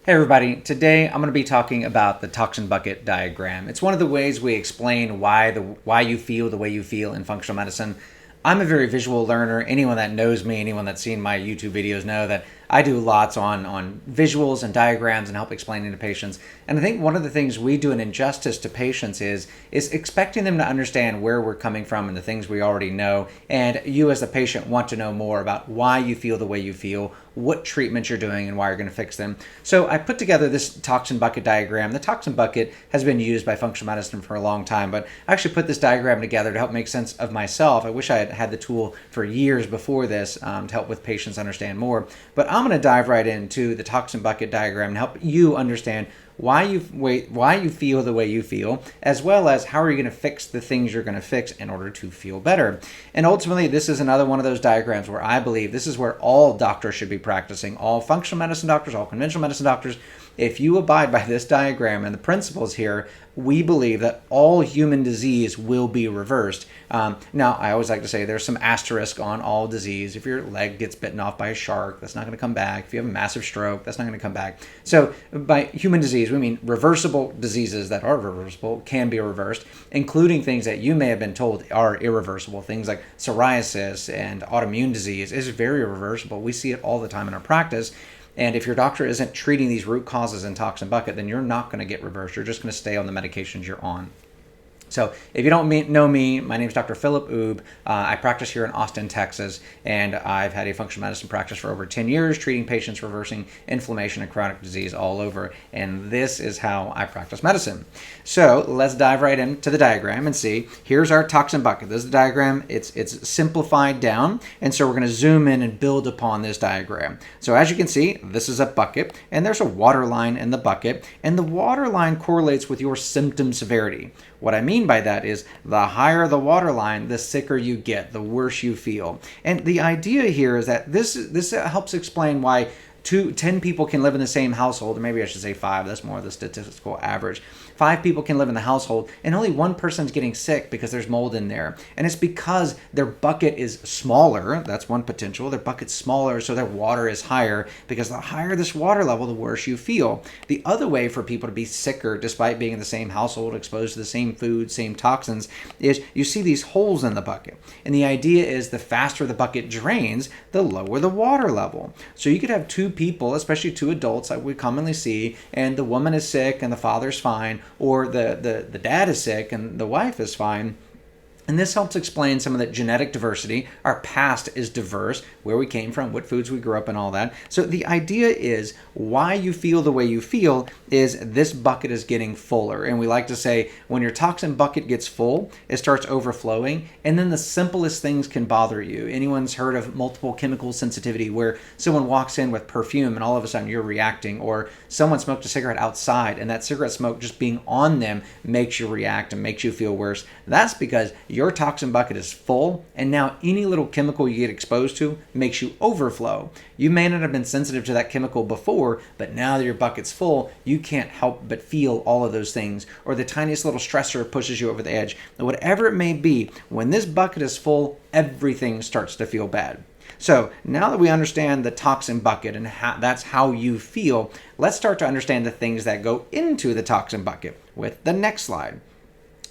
Hey everybody, today I'm going to be talking about the toxin bucket diagram. It's one of the ways we explain why you feel the way you feel in functional medicine. I'm a very visual learner. Anyone that knows me, anyone that's seen my YouTube videos know that I do lots on visuals and diagrams and help explaining to patients. And I think one of the things we do an injustice to patients is expecting them to understand where we're coming from and the things we already know. And you as the patient want to know more about why you feel the way you feel, what treatments you're doing, and why you're going to fix them. So I put together this toxin bucket diagram. The toxin bucket has been used by functional medicine for a long time, but I actually put this diagram together to help make sense of myself. I wish I had had the tool for years before this to help with patients understand more. But I'm going to dive right into the toxin bucket diagram and help you understand why you feel the way you feel, as well as how are you going to fix the things you're going to fix in order to feel better. And ultimately, this is another one of those diagrams where I believe this is where all doctors should be practicing, all functional medicine doctors, all conventional medicine doctors. If you abide by this diagram and the principles here, we believe that all human disease will be reversed. Now, I always like to say there's some asterisk on all disease. If your leg gets bitten off by a shark, that's not going to come back. If you have a massive stroke, that's not going to come back. So by human disease, we mean reversible diseases that are reversible can be reversed, including things that you may have been told are irreversible. Things like psoriasis and autoimmune disease is very reversible. We see it all the time in our practice. And if your doctor isn't treating these root causes in toxin bucket, then you're not going to get reversed. You're just going to stay on the medications you're on. So if you don't know me, my name is Dr. Philip Oubre. I practice here in Austin, Texas, and I've had a functional medicine practice for over 10 years, treating patients, reversing inflammation and chronic disease all over. And this is how I practice medicine. So let's dive right into the diagram and see. Here's our toxin bucket. This is the diagram. It's simplified down, and so we're going to zoom in and build upon this diagram. So as you can see, this is a bucket, and there's a water line in the bucket, and the water line correlates with your symptom severity. What I mean by that is the higher the water line, the sicker you get, the worse you feel. And the idea here is that this helps explain why 10 people can live in the same household, or maybe I should say 5, that's more the statistical average. 5 people can live in the household and only one person's getting sick because there's mold in there. And it's because their bucket is smaller. That's one potential. Their bucket's smaller, so their water is higher, because the higher this water level, the worse you feel. The other way for people to be sicker despite being in the same household, exposed to the same food, same toxins, is you see these holes in the bucket. And the idea is the faster the bucket drains, the lower the water level. So you could have 2 people, especially 2 adults like we commonly see, and the woman is sick and the father's fine, or the dad is sick and the wife is fine. And this helps explain some of the genetic diversity. Our past is diverse, where we came from, what foods we grew up in, all that. So the idea is why you feel the way you feel is this bucket is getting fuller. And we like to say when your toxin bucket gets full, it starts overflowing, and then the simplest things can bother you. Anyone's heard of multiple chemical sensitivity, where someone walks in with perfume and all of a sudden you're reacting, or someone smoked a cigarette outside and that cigarette smoke just being on them makes you react and makes you feel worse. That's because your toxin bucket is full, and now any little chemical you get exposed to makes you overflow. You may not have been sensitive to that chemical before, but now that your bucket's full, you can't help but feel all of those things, or the tiniest little stressor pushes you over the edge. Whatever it may be, when this bucket is full, everything starts to feel bad. So now that we understand the toxin bucket and that's how you feel, let's start to understand the things that go into the toxin bucket with the next slide.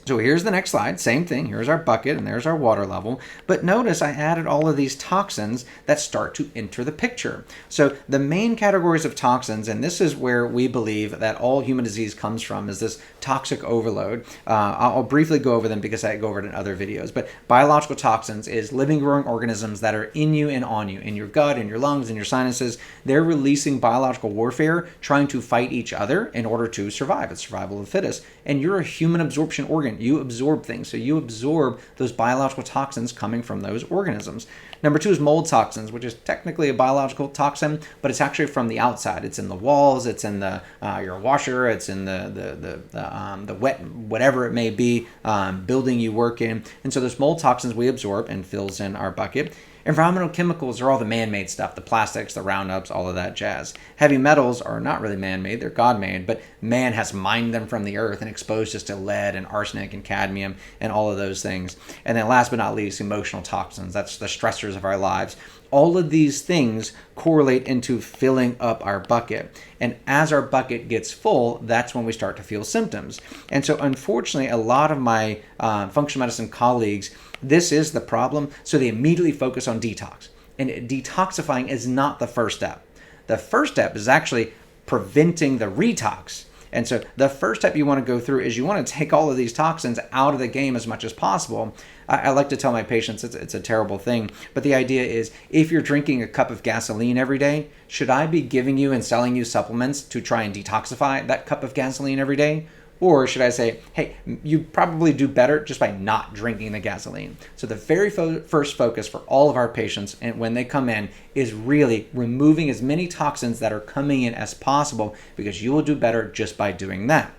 So here's the next slide, same thing. Here's our bucket and there's our water level. But notice I added all of these toxins that start to enter the picture. So the main categories of toxins, and this is where we believe that all human disease comes from, is this toxic overload. I'll briefly go over them because I go over it in other videos. But biological toxins is living, growing organisms that are in you and on you, in your gut, in your lungs, in your sinuses. They're releasing biological warfare, trying to fight each other in order to survive. It's survival of the fittest. And you're a human absorption organ. You absorb things. So you absorb those biological toxins coming from those organisms. Number 2 is mold toxins, which is technically a biological toxin, but it's actually from the outside. It's in the walls, it's in the your washer, it's in the wet, whatever it may be, building you work in. And so those mold toxins we absorb and fills in our bucket. Environmental chemicals are all the man-made stuff, the plastics, the Roundups, all of that jazz. Heavy metals are not really man-made, they're God-made, but man has mined them from the earth and exposed us to lead and arsenic and cadmium and all of those things. And then last but not least, emotional toxins. That's the stressors of our lives. All of these things correlate into filling up our bucket. And as our bucket gets full, that's when we start to feel symptoms. And so unfortunately, a lot of my functional medicine colleagues, this is the problem. So they immediately focus on detox. And detoxifying is not the first step. The first step is actually preventing the retox. And so the first step you want to go through is you want to take all of these toxins out of the game as much as possible. I like to tell my patients it's a terrible thing, but the idea is if you're drinking a cup of gasoline every day, should I be giving you and selling you supplements to try and detoxify that cup of gasoline every day? Or should I say, hey, you probably do better just by not drinking the gasoline. So the very first focus for all of our patients and when they come in is really removing as many toxins that are coming in as possible, because you will do better just by doing that.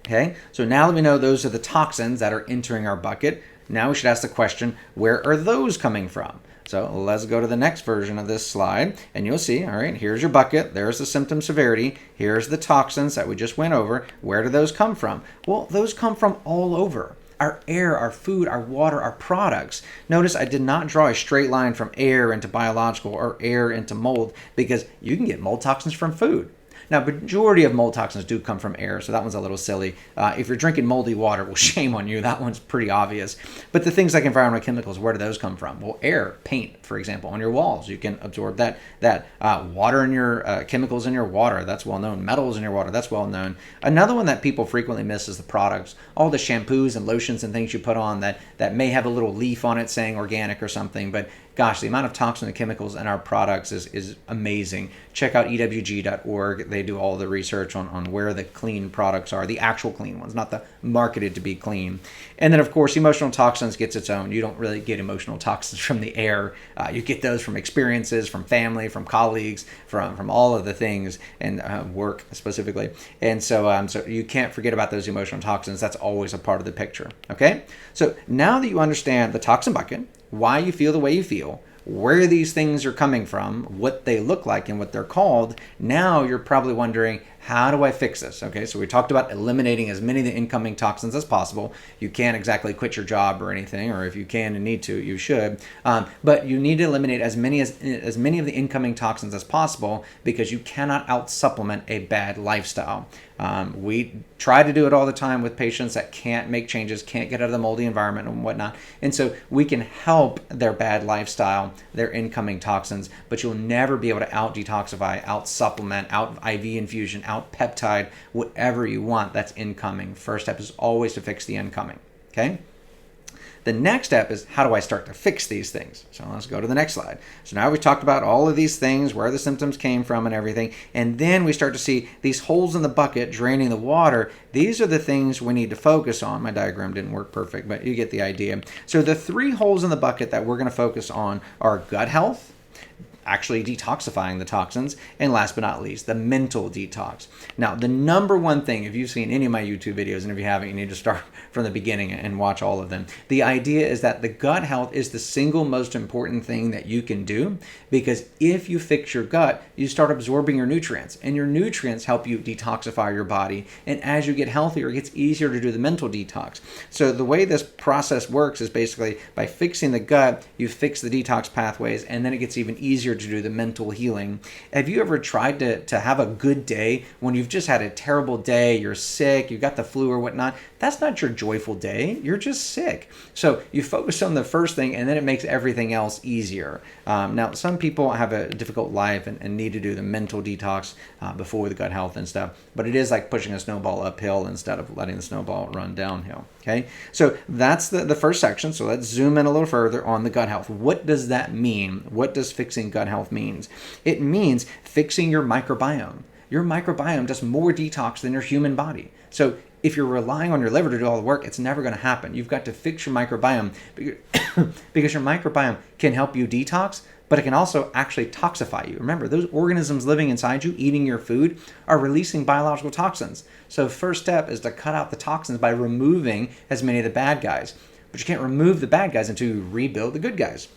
Okay, so now that we know those are the toxins that are entering our bucket, now we should ask the question, where are those coming from? So let's go to the next version of this slide, and you'll see, all right, here's your bucket. There's the symptom severity. Here's the toxins that we just went over. Where do those come from? Well, those come from all over. Our air, our food, our water, our products. Notice I did not draw a straight line from air into biological or air into mold, because you can get mold toxins from food. Now, majority of mold toxins do come from air, so that one's a little silly. If you're drinking moldy water, well, shame on you. That one's pretty obvious. But the things like environmental chemicals, where do those come from? Well, air, paint, for example, on your walls. You can absorb that water in your chemicals in your water. That's well known. Metals in your water. That's well known. Another one that people frequently miss is the products. All the shampoos and lotions and things you put on that may have a little leaf on it saying organic or something, but gosh, the amount of toxin and chemicals in our products is amazing. Check out ewg.org. They do all the research on where the clean products are, the actual clean ones, not the marketed to be clean. And then, of course, emotional toxins gets its own. You don't really get emotional toxins from the air. You get those from experiences, from family, from colleagues, from all of the things, and work specifically. And so you can't forget about those emotional toxins. That's always a part of the picture. Okay? So now that you understand the toxin bucket, why you feel the way you feel, where these things are coming from, what they look like, and what they're called, now you're probably wondering, how do I fix this? Okay, so we talked about eliminating as many of the incoming toxins as possible. You can't exactly quit your job or anything, or if you can and need to, you should. But you need to eliminate as many of the incoming toxins as possible, because you cannot out-supplement a bad lifestyle. We try to do it all the time with patients that can't make changes, can't get out of the moldy environment and whatnot. And so we can help their bad lifestyle, their incoming toxins, but you'll never be able to out-detoxify, out-supplement, out-IV infusion, out-peptide, whatever you want that's incoming. First step is always to fix the incoming, okay? The next step is, how do I start to fix these things? So let's go to the next slide. So now we've talked about all of these things, where the symptoms came from and everything, and then we start to see these holes in the bucket draining the water. These are the things we need to focus on. My diagram didn't work perfect, but you get the idea. So the 3 holes in the bucket that we're going to focus on are gut health, actually detoxifying the toxins, and last but not least, the mental detox. Now, the number one thing, if you've seen any of my YouTube videos, and if you haven't, you need to start from the beginning and watch all of them. The idea is that the gut health is the single most important thing that you can do, because if you fix your gut, you start absorbing your nutrients, and your nutrients help you detoxify your body. And as you get healthier, it gets easier to do the mental detox. So the way this process works is basically by fixing the gut, you fix the detox pathways, and then it gets even easier to do the mental healing. Have you ever tried to have a good day when you've just had a terrible day, you're sick, you got the flu or whatnot? That's not your joyful day. You're just sick. So you focus on the first thing, and then it makes everything else easier. Now, some people have a difficult life and need to do the mental detox before the gut health and stuff, but it is like pushing a snowball uphill instead of letting the snowball run downhill. Okay, so that's the first section. So let's zoom in a little further on the gut health. What does that mean? What does fixing gut health means? It means fixing your microbiome. Your microbiome does more detox than your human body. So if you're relying on your liver to do all the work, it's never going to happen. You've got to fix your microbiome because your microbiome can help you detox, but it can also actually toxify you. Remember, those organisms living inside you, eating your food, are releasing biological toxins. So first step is to cut out the toxins by removing as many of the bad guys. But you can't remove the bad guys until you rebuild the good guys.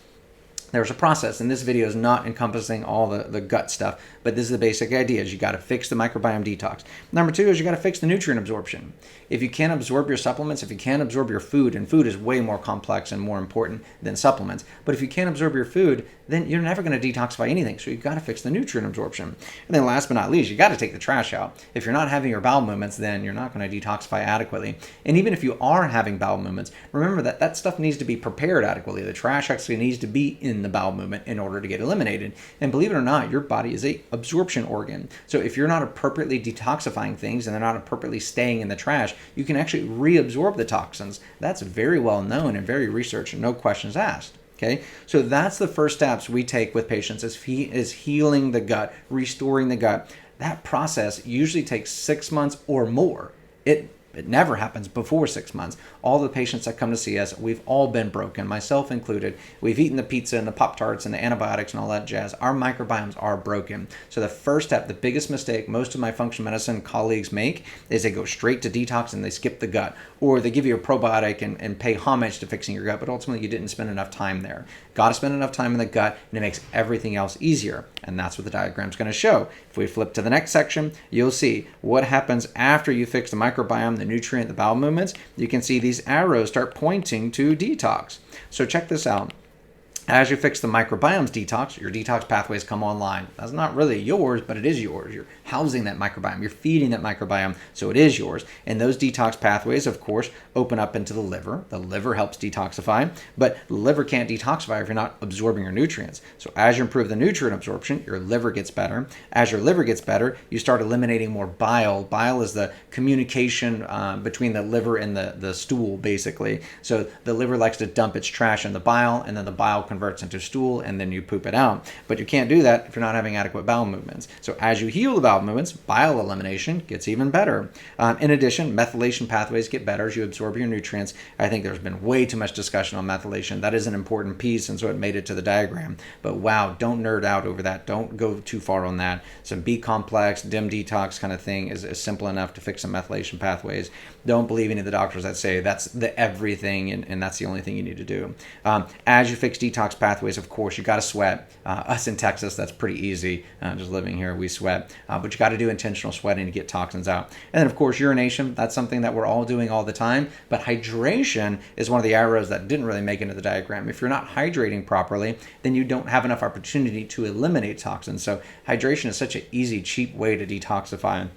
There's a process, and this video is not encompassing all the gut stuff, but this is the basic idea: is you got to fix the microbiome detox. Number two is you got to fix the nutrient absorption. If you can't absorb your supplements, if you can't absorb your food, and food is way more complex and more important than supplements, but if you can't absorb your food, then you're never going to detoxify anything. So you've got to fix the nutrient absorption. And then last but not least, you got to take the trash out. If you're not having your bowel movements, then you're not going to detoxify adequately. And even if you are having bowel movements, remember that that stuff needs to be prepared adequately. The trash actually needs to be in the bowel movement in order to get eliminated. And believe it or not, your body is a absorption organ. So if you're not appropriately detoxifying things and they're not appropriately staying in the trash, you can actually reabsorb the toxins. That's very well known and very researched, and no questions asked. Okay, so that's the first steps we take with patients is healing the gut, restoring the gut. That process usually takes 6 months or more. It never happens before 6 months. All the patients that come to see us, we've all been broken, myself included. We've eaten the pizza and the Pop-Tarts and the antibiotics and all that jazz. Our microbiomes are broken. So the first step, the biggest mistake most of my functional medicine colleagues make is they go straight to detox and they skip the gut. Or they give you a probiotic and pay homage to fixing your gut, but ultimately you didn't spend enough time there. Got to spend enough time in the gut, and it makes everything else easier. And that's what the diagram's going to show. If we flip to the next section, you'll see what happens after you fix the microbiome, the nutrient, the bowel movements. You can see these arrows start pointing to detox. So check this out. As you fix the microbiome's detox, your detox pathways come online. That's not really yours, but it is yours. You're housing that microbiome. You're feeding that microbiome, so it is yours. And those detox pathways, of course, open up into the liver. The liver helps detoxify, but the liver can't detoxify if you're not absorbing your nutrients. So as you improve the nutrient absorption, your liver gets better. As your liver gets better, you start eliminating more bile. Bile is the communication between the liver and the stool, basically. So the liver likes to dump its trash in the bile, and then the bile converts into stool, and then you poop it out. But you can't do that if you're not having adequate bowel movements. So as you heal the bowel movements, bile elimination gets even better. In addition, methylation pathways get better as you absorb your nutrients. I think there's been way too much discussion on methylation. That is an important piece, and so it made it to the diagram. But wow, don't nerd out over that. Don't go too far on that. Some B complex, dim detox kind of thing is simple enough to fix some methylation pathways. Don't believe any of the doctors that say that's the everything and that's the only thing you need to do. As you fix detox pathways, of course, you got to sweat. Us in Texas, that's pretty easy. Just living here, we sweat. But you got to do intentional sweating to get toxins out. And then, of course, urination. That's something that we're all doing all the time. But hydration is one of the arrows that didn't really make it into the diagram. If you're not hydrating properly, then you don't have enough opportunity to eliminate toxins. So hydration is such an easy, cheap way to detoxify.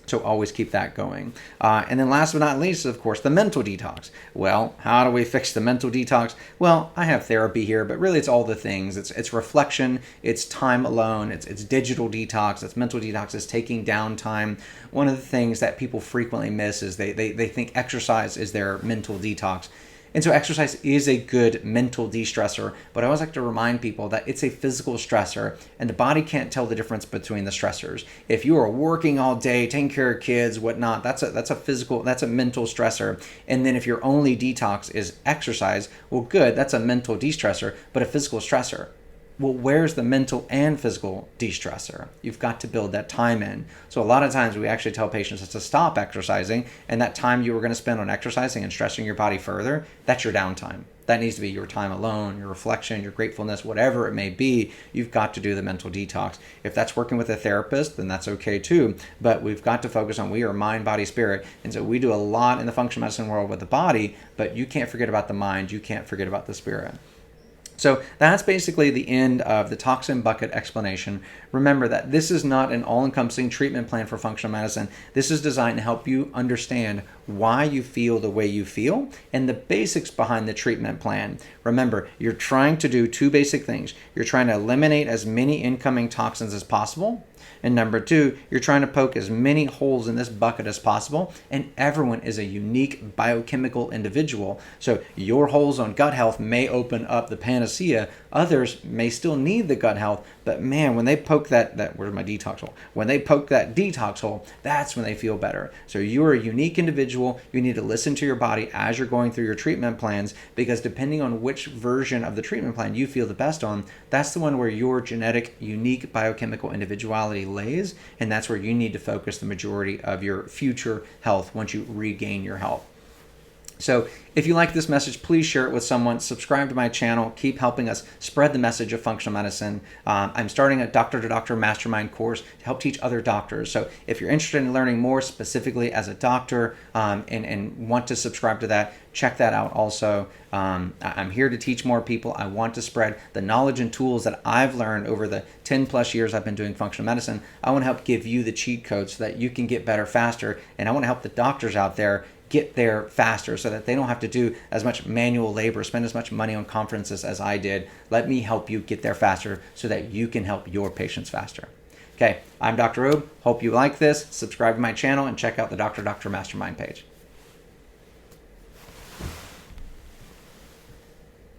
So always keep that going. And then last but not least, of course, the mental detox. Well, how do we fix the mental detox? Well, I have therapy here, but really it's all the things. It's reflection, it's time alone, it's digital detox, it's mental detox, it's taking downtime. One of the things that people frequently miss is they think exercise is their mental detox. And so exercise is a good mental de-stressor, but I always like to remind people that it's a physical stressor, and the body can't tell the difference between the stressors. If you are working all day, taking care of kids, whatnot, that's a mental stressor. And then if your only detox is exercise, well, good, that's a mental de-stressor, but a physical stressor. Well, where's the mental and physical de-stressor? You've got to build that time in. So a lot of times we actually tell patients to stop exercising, and that time you were going to spend on exercising and stressing your body further, that's your downtime. That needs to be your time alone, your reflection, your gratefulness, whatever it may be. You've got to do the mental detox. If that's working with a therapist, then that's okay too. But we've got to focus on we are mind, body, spirit. And so we do a lot in the functional medicine world with the body, but you can't forget about the mind. You can't forget about the spirit. So that's basically the end of the toxin bucket explanation. Remember that this is not an all-encompassing treatment plan for functional medicine. This is designed to help you understand why you feel the way you feel and the basics behind the treatment plan. Remember, you're trying to do two basic things. You're trying to eliminate as many incoming toxins as possible. And number two, you're trying to poke as many holes in this bucket as possible. And everyone is a unique biochemical individual. So your holes on gut health may open up the panacea. Others may still need the gut health. But man, when they poke that where's my detox hole? When they poke that detox hole, that's when they feel better. So you're a unique individual. You need to listen to your body as you're going through your treatment plans, because depending on which version of the treatment plan you feel the best on, that's the one where your genetic, unique biochemical individuality lays, and that's where you need to focus the majority of your future health once you regain your health. So if you like this message, please share it with someone. Subscribe to my channel. Keep helping us spread the message of functional medicine. I'm starting a doctor to doctor mastermind course to help teach other doctors. So if you're interested in learning more specifically as a doctor and want to subscribe to that, check that out also. I'm here to teach more people. I want to spread the knowledge and tools that I've learned over the 10 plus years I've been doing functional medicine. I want to help give you the cheat codes so that you can get better faster. And I want to help the doctors out there get there faster so that they don't have to do as much manual labor, spend as much money on conferences as I did. Let me help you get there faster so that you can help your patients faster. Okay, I'm Dr. Oubre. Hope you like this. Subscribe to my channel and check out the Doctor Mastermind page.